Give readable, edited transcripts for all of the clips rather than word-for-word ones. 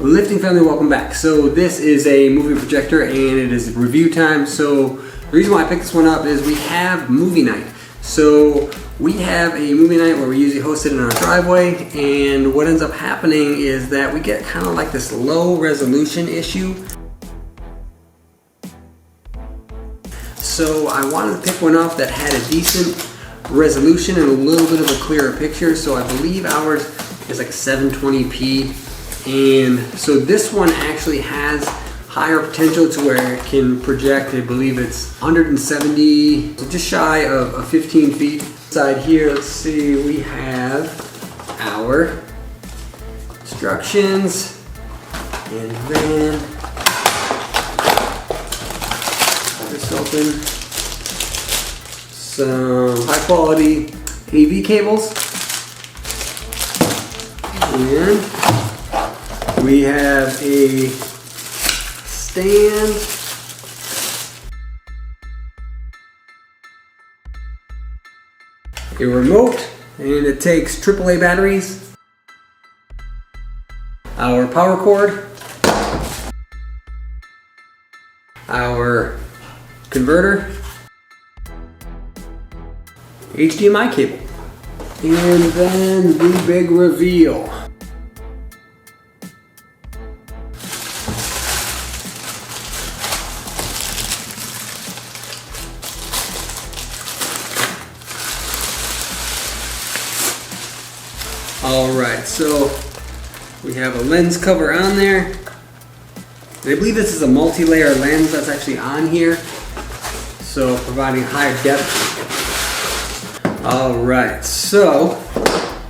Lifting family, welcome back. So this is a movie projector and it is review time. So the reason why I picked this one up is we have movie night. So we have a movie night where we usually host it in our driveway, and what ends up happening is that we get kind of like this low resolution issue. So I wanted to pick one up that had a decent resolution and a little bit of a clearer picture. So I believe ours is like 720p. And so this one actually has higher potential to where it can project, I believe it's 170, so just shy of 15 feet. Inside here, let's see, we have our instructions, and then pop this open, some high quality AV cables, and we have a stand, a remote, and it takes AAA batteries, our power cord, our converter, HDMI cable, and then the big reveal. Alright, so we have a lens cover on there. And I believe this is a multi-layer lens that's actually on here, so providing higher depth. Alright, so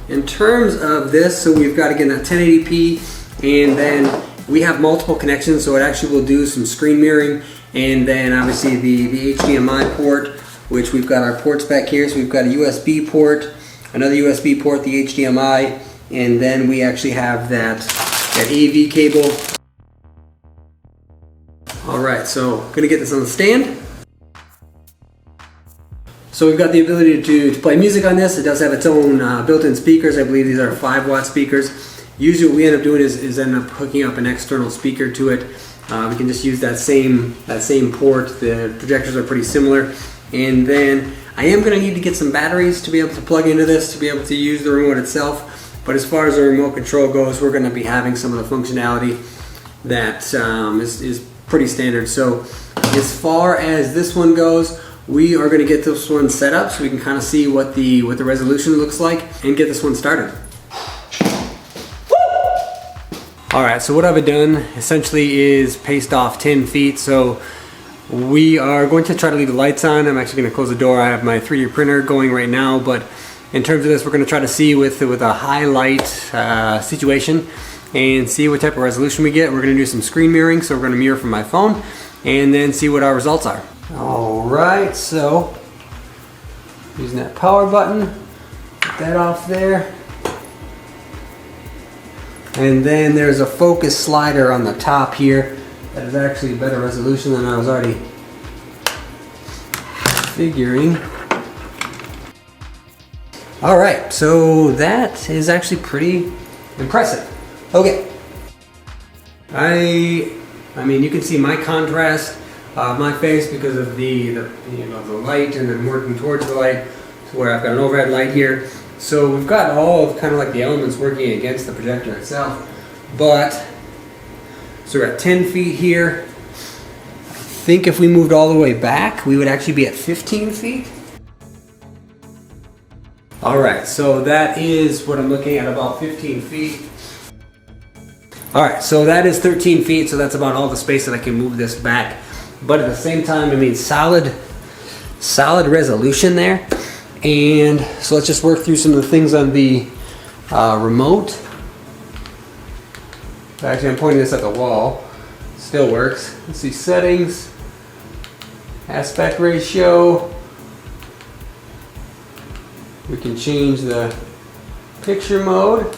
in terms of this, so we've got again a 1080p, and then we have multiple connections, so it actually will do some screen mirroring, and then obviously the HDMI port, which we've got our ports back here. So we've got a USB port, another USB port, the HDMI, and then we actually have that AV cable. Alright, so gonna get this on the stand. So we've got the ability to play music on this. It does have its own built-in speakers. I believe these are 5-watt speakers. Usually what we end up doing is end up hooking up an external speaker to it. We can just use that same port. The projectors are pretty similar. And then I am going to need to get some batteries to be able to plug into this to be able to use the remote itself. But as far as the remote control goes, we're going to be having some of the functionality that is pretty standard. So as far as this one goes, we are going to get this one set up so we can kind of see what the resolution looks like and get this one started. Alright, so what I've done essentially is paced off 10 feet. So we are going to try to leave the lights on. I'm actually going to close the door. I have my 3D printer going right now, but in terms of this, we're going to try to see with a high light situation and see what type of resolution we get. We're going to do some screen mirroring, so we're going to mirror from my phone and then see what our results are. Alright, so using that power button, get that off there. And then there's a focus slider on the top here. That is actually a better resolution than I was already figuring. Alright, so that is actually pretty impressive. Okay. I mean, you can see my contrast of my face because of the light, and then working towards the light to where I've got an overhead light here. So we've got all of kind of like the elements working against the projector itself. But so we're at 10 feet here. I think if we moved all the way back, we would actually be at 15 feet. Alright, so that is what I'm looking at, about 15 feet. Alright, so that is 13 feet, so that's about all the space that I can move this back. But at the same time, I mean, solid resolution there. And so let's just work through some of the things on the remote. Actually, I'm pointing this at the wall. Still works. Let's see, settings, aspect ratio. We can change the picture mode.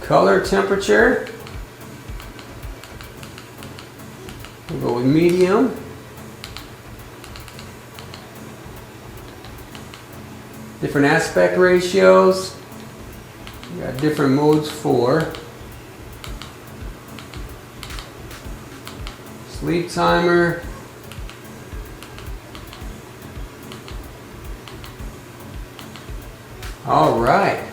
Color temperature. We'll go with medium. different aspect ratios. We got different modes for sleep timer. All right.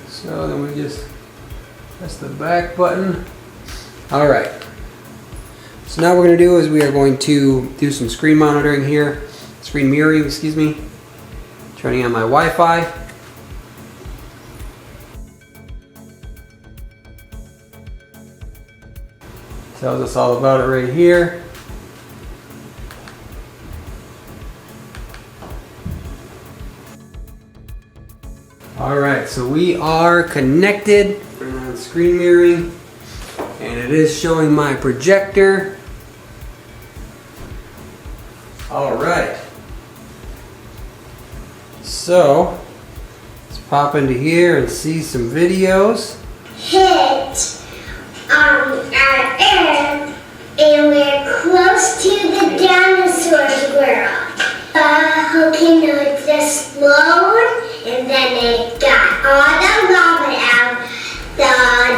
So then we just press the back button. All right. So now what we're going to do is we are going to do some screen monitoring here. Screen mirroring, excuse me. Turning on my Wi-Fi. Tells us all about it right here. Alright, so we are connected. Turn on screen mirroring. And it is showing my projector. Alright. So, let's pop into here and see some videos. Hit our end, and we're close to the dinosaur world. The volcano exploded, and then it got all the lava out. The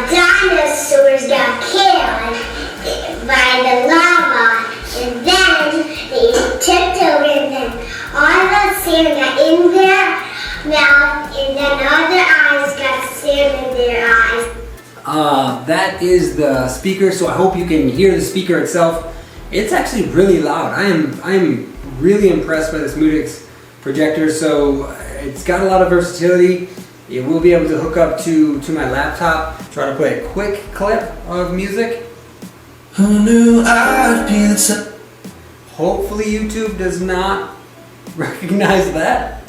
dinosaurs got killed by the lava, and then they tipped over, and then all the sand got in their mouth, and then all their eyes got sand in their eyes. That is the speaker, so I hope you can hear the speaker itself. It's actually really loud. I am really impressed by this MUDIX projector. So it's got a lot of versatility. It will be able to hook up to my laptop. Try to play a quick clip of music. Who knew I'd be the sun? Hopefully YouTube does not recognize that,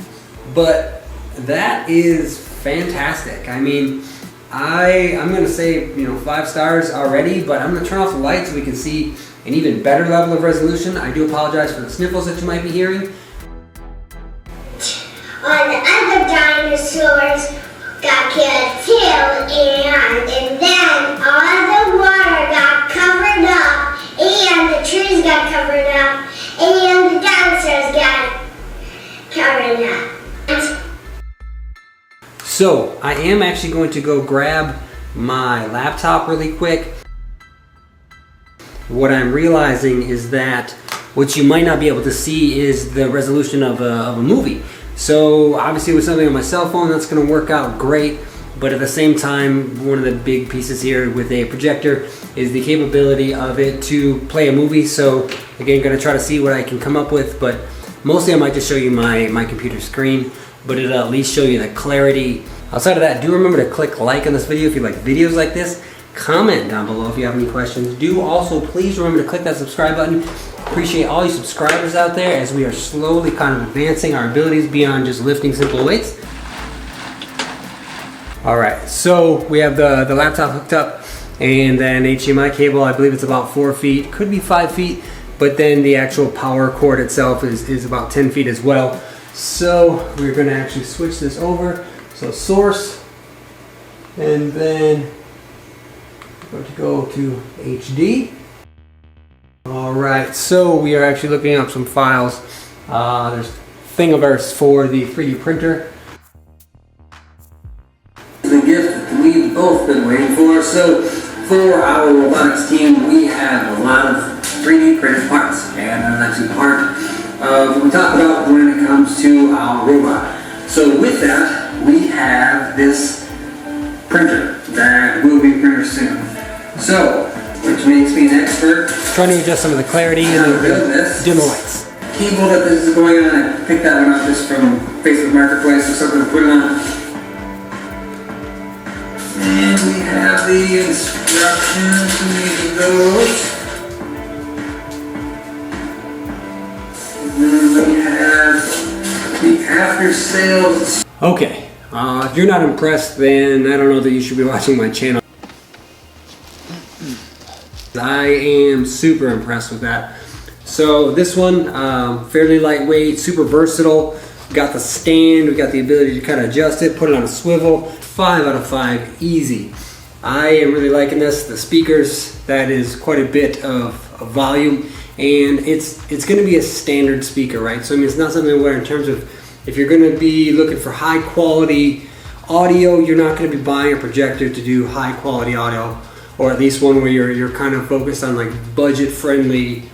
but that is fantastic. I mean, I'm gonna say 5 stars already, but I'm gonna turn off the lights so we can see an even better level of resolution. I do apologize for the sniffles that you might be hearing. All the other dinosaurs got killed too, and then all the water got covered up, and the trees got covered up, and the dinosaurs got covered up. So I am actually going to go grab my laptop really quick. What I'm realizing is that what you might not be able to see is the resolution of a movie. So obviously with something on my cell phone, that's going to work out great. But at the same time, one of the big pieces here with a projector is the capability of it to play a movie. So again, going to try to see what I can come up with, but mostly I might just show you my computer screen, but it'll at least show you the clarity. Outside of that, do remember to click like on this video if you like videos like this. Comment down below if you have any questions. Do also please remember to click that subscribe button. Appreciate all you subscribers out there as we are slowly kind of advancing our abilities beyond just lifting simple weights. Alright, so we have the laptop hooked up and then HDMI cable. I believe it's about 4 feet, could be 5 feet, but then the actual power cord itself is about 10 feet as well. So we're going to actually switch this over. So source, and then we're going to go to HD. Alright, so we are actually looking up some files. There's Thingiverse for the 3D printer. The gift that we've both been waiting for. So for our robotics team, we have a lot of 3D printed parts, and that's actually part of what we talk about when it comes to our robot. So with that, we have this printer that will be printed soon. So, which makes me an expert. Trying to adjust some of the clarity and dim the lights. Cable that this is going on, I picked that one up just from Facebook Marketplace or something to put it on. And we have the instructions to make those. And then we have the after sales. Okay, if you're not impressed, then I don't know that you should be watching my channel. I am super impressed with that. So this one, fairly lightweight, super versatile. We got the stand, we got the ability to kind of adjust it, put it on a swivel. 5 out of 5, easy. I am really liking this. The speakers, that is quite a bit of of volume, and it's going to be a standard speaker, right? So I mean, it's not something where in terms of if you're going to be looking for high quality audio, you're not going to be buying a projector to do high quality audio, or at least one where you're kind of focused on like budget friendly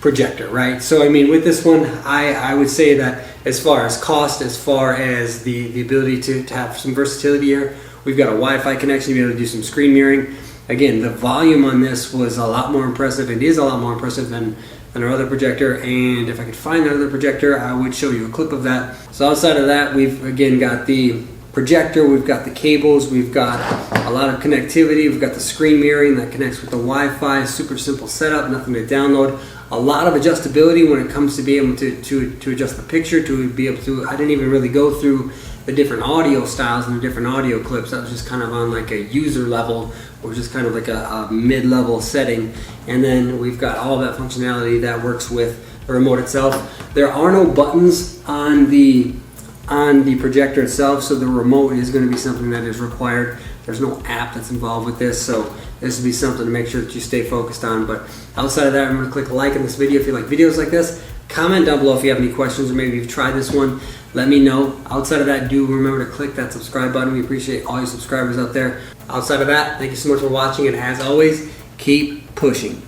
projector, right? So I mean, with this one, I would say that as far as cost, as far as the ability to have some versatility here, we've got a Wi-Fi connection to be able to do some screen mirroring. Again, the volume on this was a lot more impressive. It is a lot more impressive than our other projector, and if I could find that other projector, I would show you a clip of that. So outside of that, we've again got the projector, we've got the cables, we've got a lot of connectivity, we've got the screen mirroring that connects with the Wi-Fi, super simple setup, nothing to download. A lot of adjustability when it comes to be able to adjust the picture, to be able to, I didn't even really go through the different audio styles and the different audio clips. That was just kind of on like a user level, or just kind of like a mid-level setting. And then we've got all that functionality that works with the remote itself. There are no buttons on the projector itself, so the remote is going to be something that is required. There's no app that's involved with this, so this will be something to make sure that you stay focused on. But outside of that, remember to click like on this video if you like videos like this. Comment down below if you have any questions, or maybe you've tried this one. Let me know. Outside of that, do remember to click that subscribe button. We appreciate all your subscribers out there. Outside of that, thank you so much for watching, and as always, keep pushing.